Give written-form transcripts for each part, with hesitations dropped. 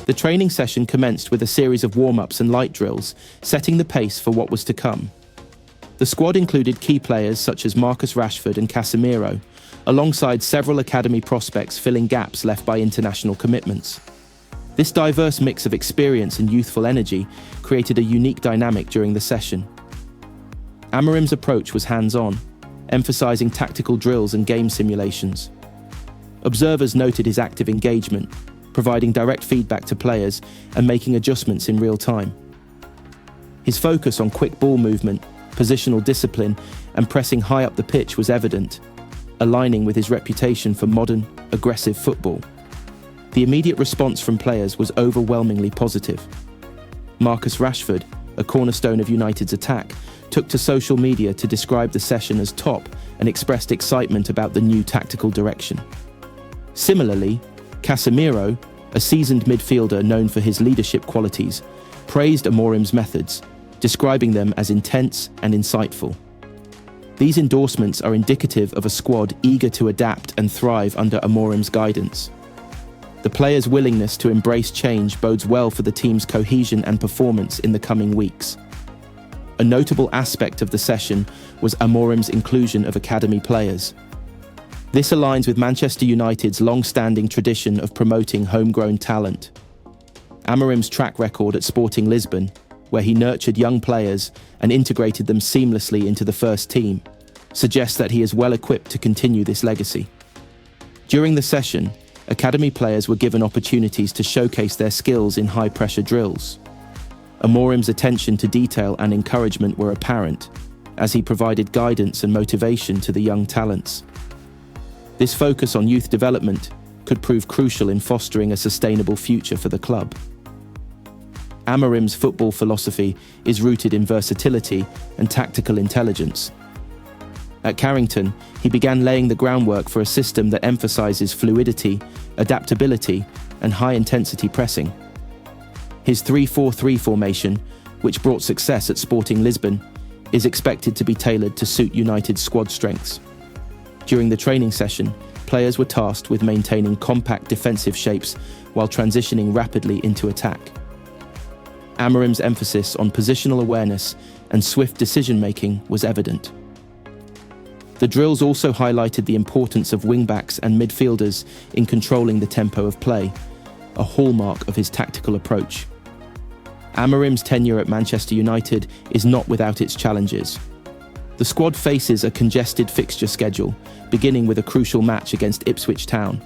The training session commenced with a series of warm-ups and light drills, setting the pace for what was to come. The squad included key players such as Marcus Rashford and Casemiro, alongside several academy prospects filling gaps left by international commitments. This diverse mix of experience and youthful energy created a unique dynamic during the session. Amorim's approach was hands-on, emphasizing tactical drills and game simulations. Observers noted his active engagement, providing direct feedback to players and making adjustments in real time. His focus on quick ball movement, positional discipline, and pressing high up the pitch was evident, aligning with his reputation for modern, aggressive football. The immediate response from players was overwhelmingly positive. Marcus Rashford, a cornerstone of United's attack, took to social media to describe the session as top and expressed excitement about the new tactical direction. Similarly, Casemiro, a seasoned midfielder known for his leadership qualities, praised Amorim's methods, describing them as intense and insightful. These endorsements are indicative of a squad eager to adapt and thrive under Amorim's guidance. The players' willingness to embrace change bodes well for the team's cohesion and performance in the coming weeks. A notable aspect of the session was Amorim's inclusion of academy players. This aligns with Manchester United's long-standing tradition of promoting homegrown talent. Amorim's track record at Sporting Lisbon, where he nurtured young players and integrated them seamlessly into the first team, suggests that he is well equipped to continue this legacy. During the session, academy players were given opportunities to showcase their skills in high-pressure drills. Amorim's attention to detail and encouragement were apparent, as he provided guidance and motivation to the young talents. This focus on youth development could prove crucial in fostering a sustainable future for the club. Amorim's football philosophy is rooted in versatility and tactical intelligence. At Carrington, he began laying the groundwork for a system that emphasizes fluidity, adaptability, and high-intensity pressing. His 3-4-3 formation, which brought success at Sporting Lisbon, is expected to be tailored to suit United's squad strengths. During the training session, players were tasked with maintaining compact defensive shapes while transitioning rapidly into attack. Amorim's emphasis on positional awareness and swift decision-making was evident. The drills also highlighted the importance of wingbacks and midfielders in controlling the tempo of play, a hallmark of his tactical approach. Amorim's tenure at Manchester United is not without its challenges. The squad faces a congested fixture schedule, beginning with a crucial match against Ipswich Town.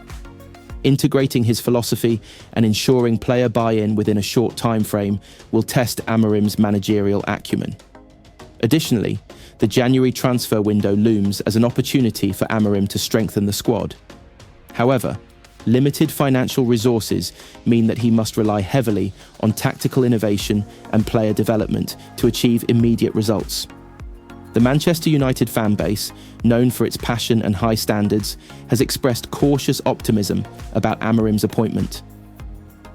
Integrating his philosophy and ensuring player buy-in within a short time frame will test Amorim's managerial acumen. Additionally, the January transfer window looms as an opportunity for Amorim to strengthen the squad. However, limited financial resources mean that he must rely heavily on tactical innovation and player development to achieve immediate results. The Manchester United fan base, known for its passion and high standards, has expressed cautious optimism about Amorim's appointment.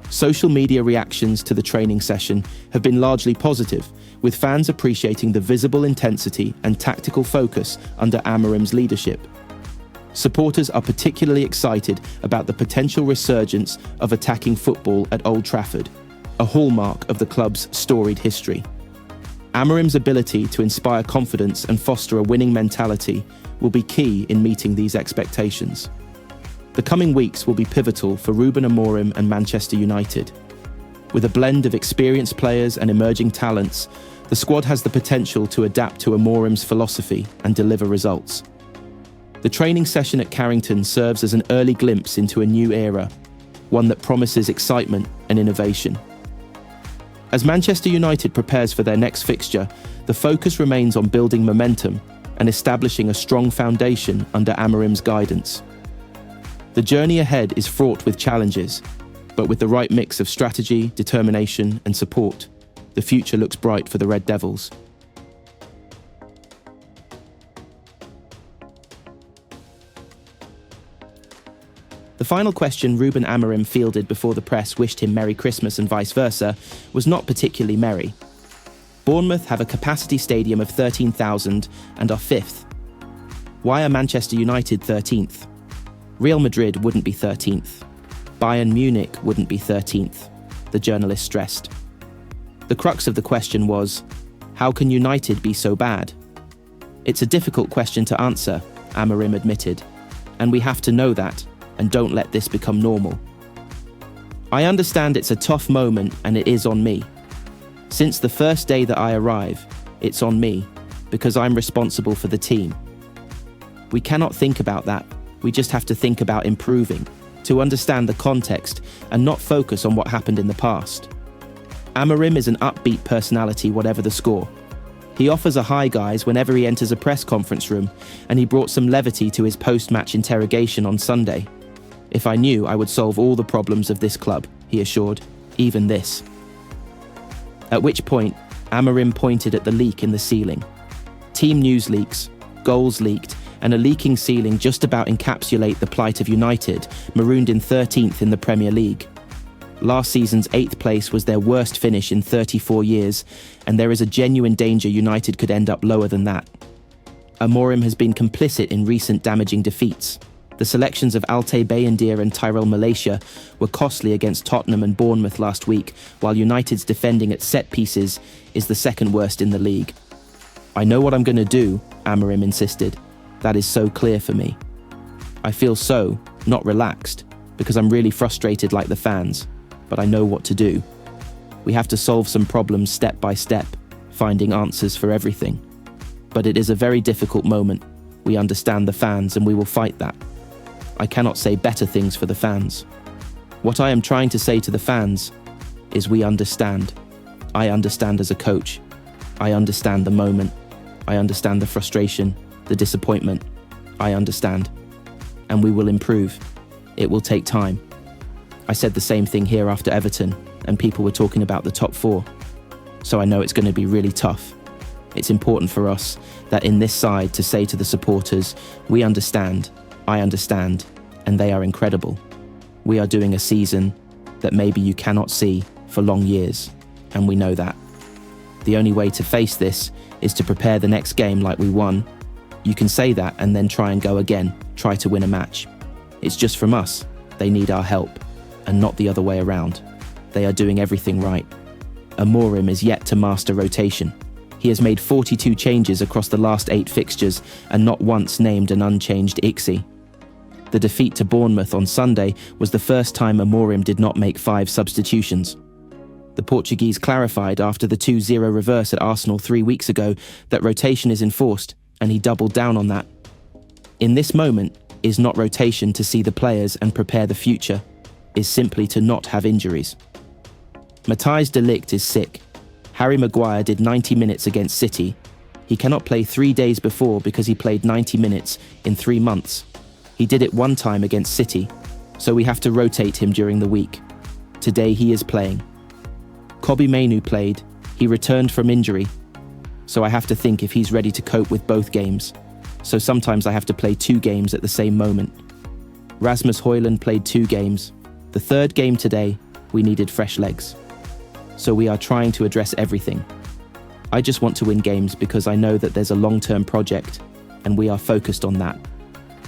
Social media reactions to the training session have been largely positive, with fans appreciating the visible intensity and tactical focus under Amorim's leadership. Supporters are particularly excited about the potential resurgence of attacking football at Old Trafford, a hallmark of the club's storied history. Amorim's ability to inspire confidence and foster a winning mentality will be key in meeting these expectations. The coming weeks will be pivotal for Ruben Amorim and Manchester United. With a blend of experienced players and emerging talents, the squad has the potential to adapt to Amorim's philosophy and deliver results. The training session at Carrington serves as an early glimpse into a new era, one that promises excitement and innovation. As Manchester United prepares for their next fixture, the focus remains on building momentum and establishing a strong foundation under Amorim's guidance. The journey ahead is fraught with challenges, but with the right mix of strategy, determination, and support, the future looks bright for the Red Devils. The final question Ruben Amorim fielded before the press wished him Merry Christmas and vice versa was not particularly merry. Bournemouth have a capacity stadium of 13,000 and are 5th. Why are Manchester United 13th? Real Madrid wouldn't be 13th. Bayern Munich wouldn't be 13th. the journalist stressed. The crux of the question was, how can United be so bad? It's a difficult question to answer, Amorim admitted, and we have to know that, and don't let this become normal. I understand it's a tough moment and it is on me. Since the first day that I arrive, it's on me, because I'm responsible for the team. We cannot think about that, we just have to think about improving, to understand the context and not focus on what happened in the past. Amorim is an upbeat personality whatever the score. He offers a hi guys whenever he enters a press conference room, and he brought some levity to his post-match interrogation on Sunday. If I knew, I would solve all the problems of this club, he assured, even this. At which point, Amorim pointed at the leak in the ceiling. Team news leaks, goals leaked, and a leaking ceiling just about encapsulate the plight of United, marooned in 13th in the Premier League. Last season's 8th place was their worst finish in 34 years, and there is a genuine danger United could end up lower than that. Amorim has been complicit in recent damaging defeats. The selections of Bayindir and Tyrell Malacia were costly against Tottenham and Bournemouth last week, while United's defending at set pieces is the second worst in the league. I know what I'm going to do, Amorim insisted. That is so clear for me. I feel so, not relaxed, because I'm really frustrated like the fans, but I know what to do. We have to solve some problems step by step, finding answers for everything. But it is a very difficult moment. We understand the fans and we will fight that. I cannot say better things for the fans. What I am trying to say to the fans is we understand. I understand as a coach. I understand the moment. I understand the frustration, the disappointment. I understand. And we will improve. It will take time. I said the same thing here after Everton, and people were talking about the top 4. So I know it's going to be really tough. It's important for us that in this side to say to the supporters, we understand, I understand, and they are incredible. We are doing a season that maybe you cannot see for long years, and we know that. The only way to face this is to prepare the next game like we won. You can say that and then try and go again, try to win a match. It's just from us. They need our help, and not the other way around. They are doing everything right. Amorim is yet to master rotation. He has made 42 changes across the last 8 fixtures and not once named an unchanged 𝐉𝐔𝐒𝐓. The defeat to Bournemouth on Sunday was the first time Amorim did not make 5 substitutions. The Portuguese clarified after the 2-0 reverse at Arsenal 3 weeks ago that rotation is enforced, and he doubled down on that. In this moment, is not rotation to see the players and prepare the future, is simply to not have injuries. Matthijs de Ligt is sick. Harry Maguire did 90 minutes against City. He cannot play 3 days before because he played 90 minutes in 3 months. He did it one time against City, so we have to rotate him during the week. Today he is playing. Kobbie Mainoo played. He returned from injury, so I have to think if he's ready to cope with both games. So sometimes I have to play 2 games at the same moment. Rasmus Højlund played 2 games. The 3rd game today, we needed fresh legs. So we are trying to address everything. I just want to win games because I know that there's a long-term project, and we are focused on that.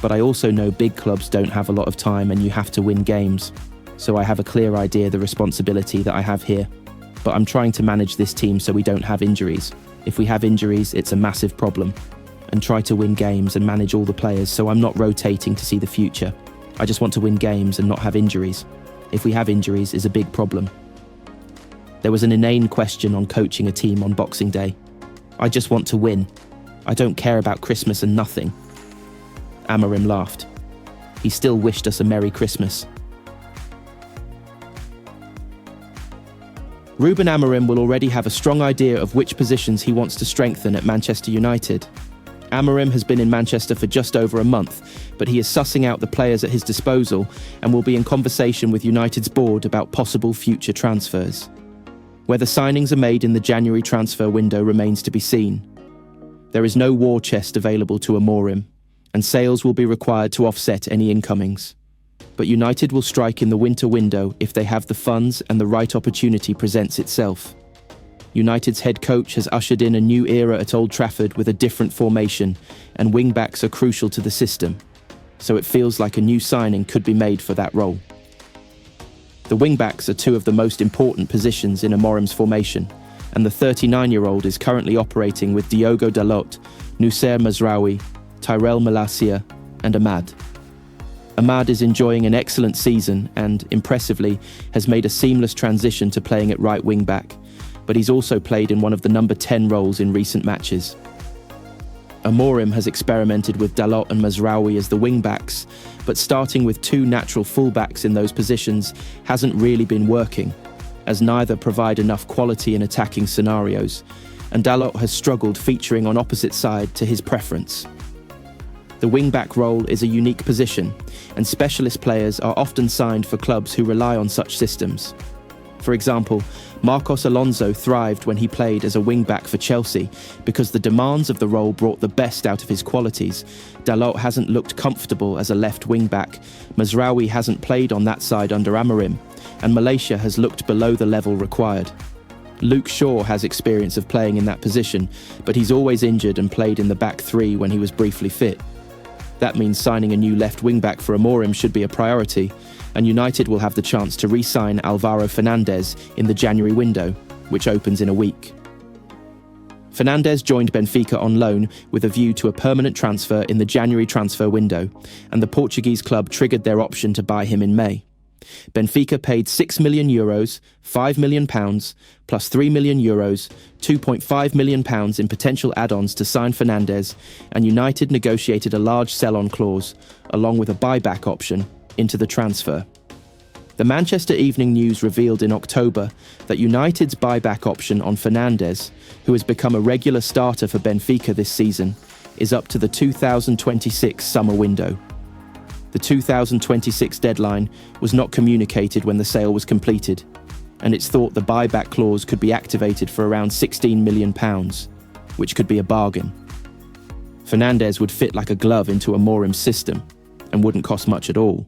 But I also know big clubs don't have a lot of time and you have to win games. So I have a clear idea the responsibility that I have here. But I'm trying to manage this team so we don't have injuries. If we have injuries, it's a massive problem. And try to win games and manage all the players so I'm not rotating to see the future. I just want to win games and not have injuries. If we have injuries, is a big problem. There was an inane question on coaching a team on Boxing Day. I just want to win. I don't care about Christmas and nothing. Amorim laughed. He still wished us a Merry Christmas. Ruben Amorim will already have a strong idea of which positions he wants to strengthen at Manchester United. Amorim has been in Manchester for just over a month, but he is sussing out the players at his disposal and will be in conversation with United's board about possible future transfers. Whether signings are made in the January transfer window remains to be seen. There is no war chest available to Amorim, and sales will be required to offset any incomings. But United will strike in the winter window if they have the funds and the right opportunity presents itself. United's head coach has ushered in a new era at Old Trafford with a different formation, and wing-backs are crucial to the system, so it feels like a new signing could be made for that role. The wing-backs are two of the most important positions in Amorim's formation, and the 39-year-old is currently operating with Diogo Dalot, Noussair Mazraoui, Tyrell Malacia, and Ahmad. Ahmad is enjoying an excellent season and, impressively, has made a seamless transition to playing at right wing-back, but he's also played in one of the number 10 roles in recent matches. Amorim has experimented with Dalot and Mazraoui as the wing-backs, but starting with two natural full-backs in those positions hasn't really been working, as neither provide enough quality in attacking scenarios, and Dalot has struggled featuring on opposite side to his preference. The wing-back role is a unique position, and specialist players are often signed for clubs who rely on such systems. For example, Marcos Alonso thrived when he played as a wing-back for Chelsea because the demands of the role brought the best out of his qualities. Dalot hasn't looked comfortable as a left wing-back, Mazraoui hasn't played on that side under Amorim, and Malacia has looked below the level required. Luke Shaw has experience of playing in that position, but he's always injured and played in the back three when he was briefly fit. That means signing a new left wing-back for Amorim should be a priority, and United will have the chance to re-sign Álvaro Fernandes in the January window, which opens in a week. Fernandes joined Benfica on loan with a view to a permanent transfer in the January transfer window, and the Portuguese club triggered their option to buy him in May. Benfica paid €6 million, £5 million, plus €3 million, £2.5 million in potential add-ons to sign Fernandes, and United negotiated a large sell-on clause, along with a buyback option, into the transfer. The Manchester Evening News revealed in October that United's buyback option on Fernandes, who has become a regular starter for Benfica this season, is up to the 2026 summer window. The 2026 deadline was not communicated when the sale was completed, and it's thought the buyback clause could be activated for around £16 million, which could be a bargain. Fernandes would fit like a glove into Amorim's system and wouldn't cost much at all.